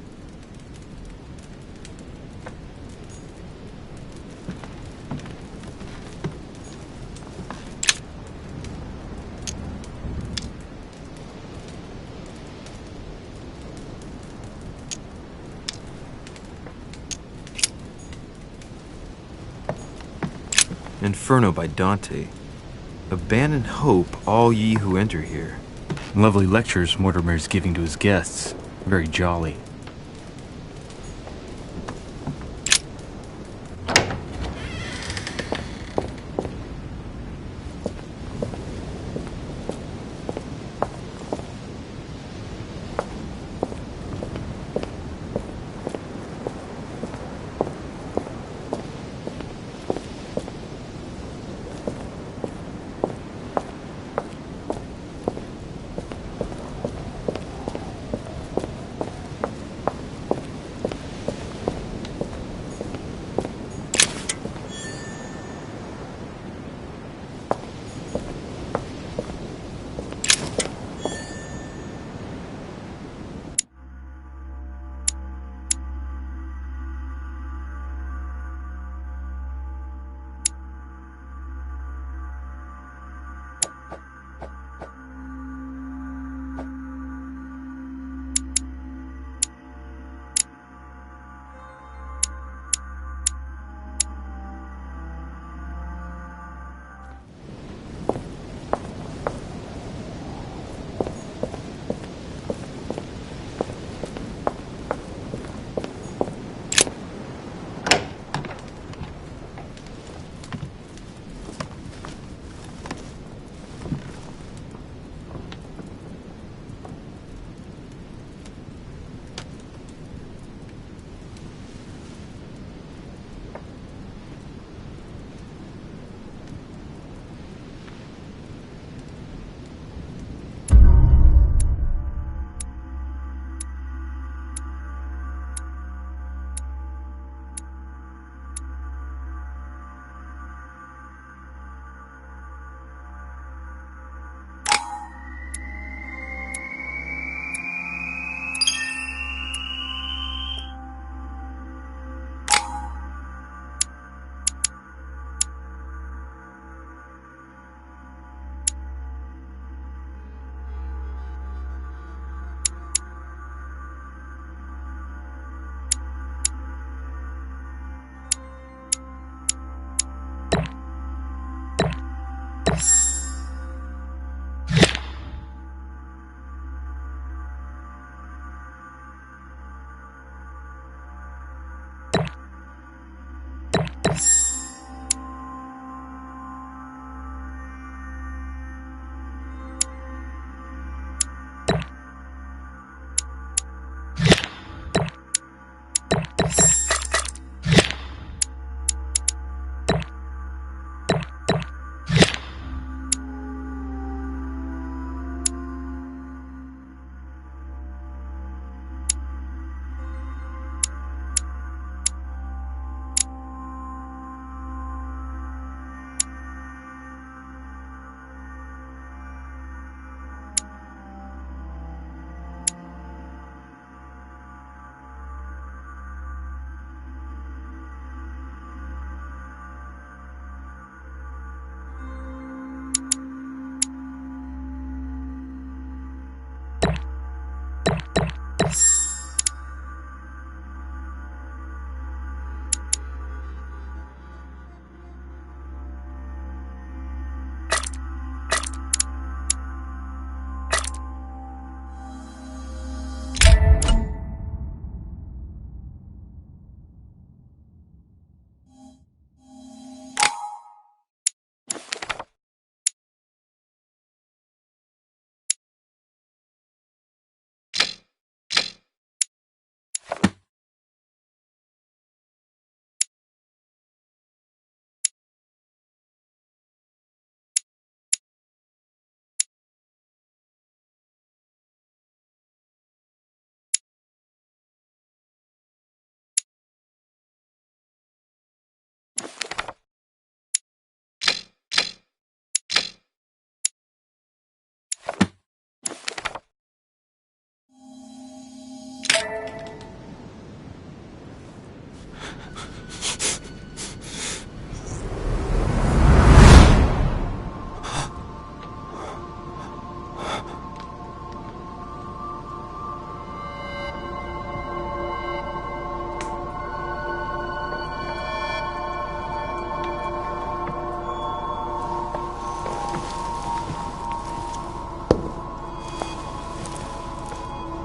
Inferno by Dante. Abandon hope, all ye who enter here. Lovely lectures Mortimer is giving to his guests. Very jolly.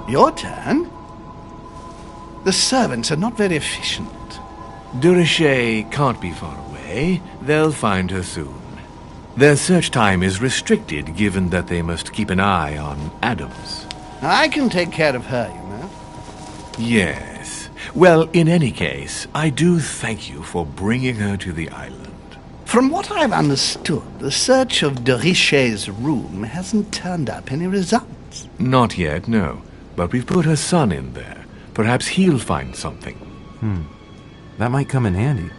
Your turn? The servants are not very efficient. De Richet can't be far away. They'll find her soon. Their search time is restricted, given that they must keep an eye on Adams. I can take care of her, you know. Yes. Well, in any case, I do thank you for bringing her to the island. From what I've understood, the search of de Richet's room hasn't turned up any results. Not yet, no. But we've put her son in there. Perhaps he'll find something. That might come in handy.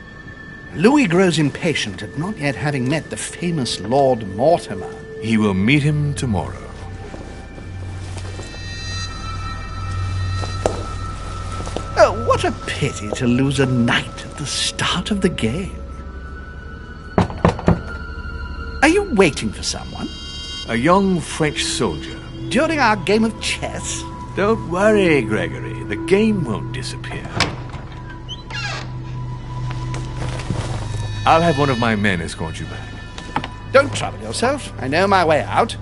Louis grows impatient at not yet having met the famous Lord Mortimer. He will meet him tomorrow. Oh, what a pity to lose a knight at the start of the game. Are you waiting for someone? A young French soldier. During our game of chess? Don't worry, Gregory. The game won't disappear. I'll have one of my men escort you back. Don't trouble yourself. I know my way out.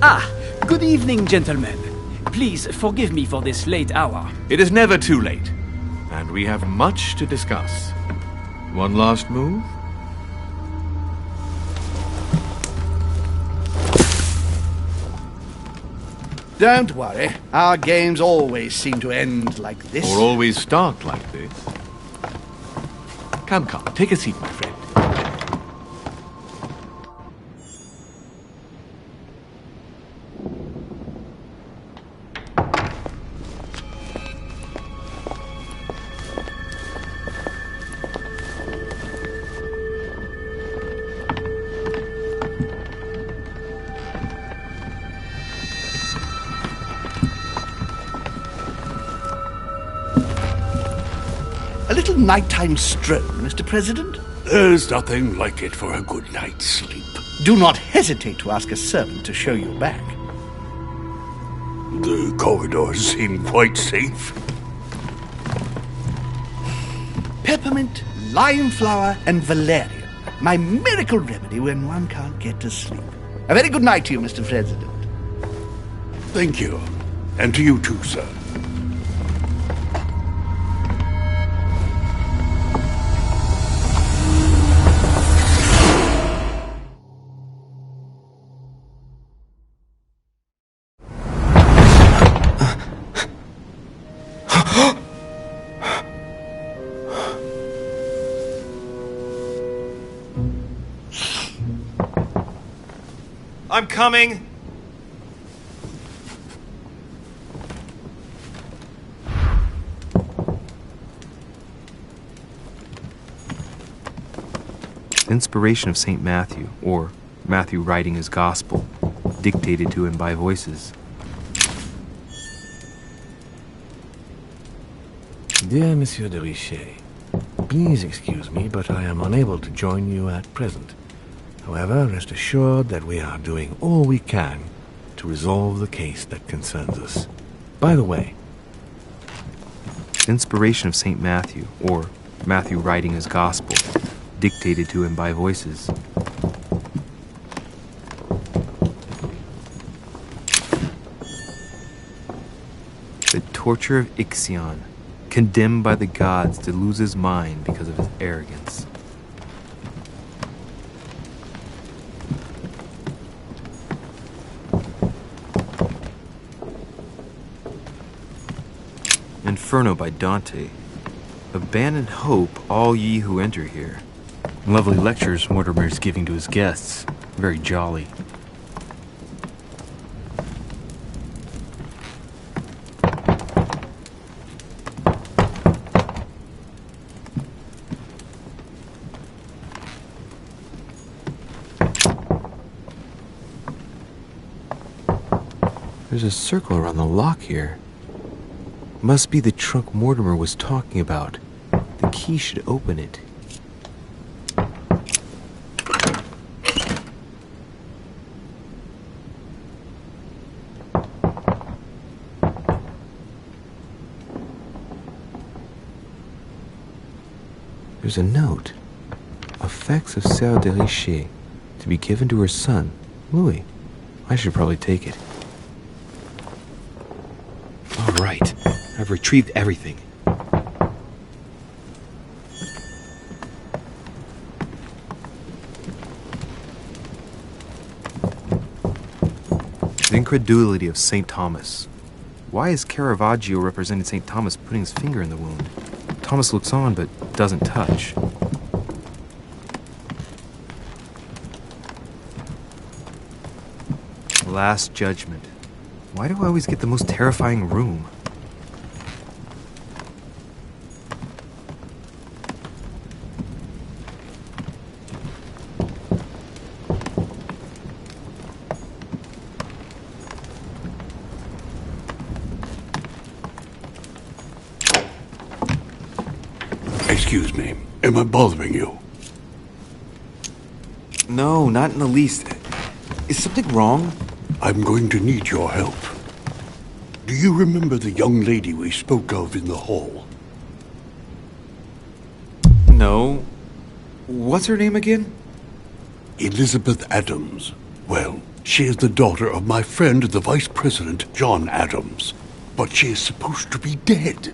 Ah, good evening, gentlemen. Please forgive me for this late hour. It is never too late, and we have much to discuss. One last move? Don't worry. Our games always seem to end like this. Or always start like this. Come, take a seat, my friend. A little nighttime stroll, Mr. President? There's nothing like it for a good night's sleep. Do not hesitate to ask a servant to show you back. The corridors seem quite safe. Peppermint, lime flower, and valerian. My miracle remedy when one can't get to sleep. A very good night to you, Mr. President. Thank you. And to you too, sir. I'm coming! Inspiration of St. Matthew, or Matthew writing his gospel, dictated to him by voices. Dear Monsieur de Richet, please excuse me, but I am unable to join you at present. However, rest assured that we are doing all we can to resolve the case that concerns us. By the way, Inspiration of St. Matthew, or Matthew writing his gospel, dictated to him by voices. The torture of Ixion, condemned by the gods to lose his mind because of his arrogance. Inferno by Dante. Abandon hope, all ye who enter here. Lovely lectures Mortimer is giving to his guests. Very jolly. There's a circle around the lock here. Must be the trunk Mortimer was talking about. The key should open it. There's a note. Effects of Sœur de Richet, to be given to her son, Louis. I should probably take it. I've retrieved everything. The incredulity of St. Thomas. Why is Caravaggio representing St. Thomas putting his finger in the wound? Thomas looks on but doesn't touch. Last Judgment. Why do I always get the most terrifying room? Excuse me. Am I bothering you? No, not in the least. Is something wrong? I'm going to need your help. Do you remember the young lady we spoke of in the hall? No. What's her name again? Elizabeth Adams. Well, she is the daughter of my friend, the Vice President, John Adams. But she is supposed to be dead.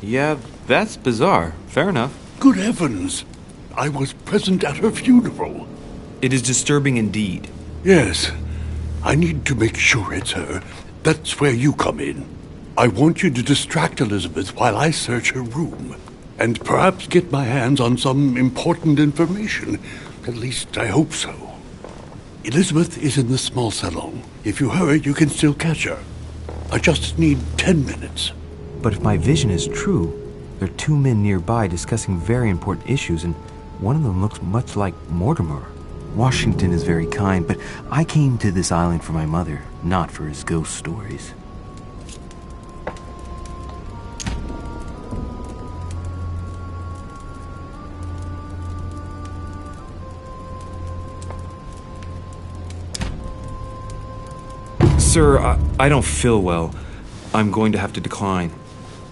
Yeah, that's bizarre. Fair enough. Good heavens! I was present at her funeral. It is disturbing indeed. Yes. I need to make sure it's her. That's where you come in. I want you to distract Elizabeth while I search her room. And perhaps get my hands on some important information. At least, I hope so. Elizabeth is in the small salon. If you hurry, you can still catch her. I just need 10 minutes. But if my vision is true, there are two men nearby discussing very important issues, and one of them looks much like Mortimer. Washington is very kind, but I came to this island for my mother, not for his ghost stories. Sir, I don't feel well. I'm going to have to decline.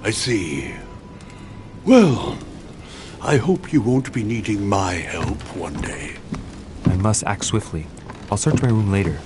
I see. Well, I hope you won't be needing my help one day. I must act swiftly. I'll search my room later.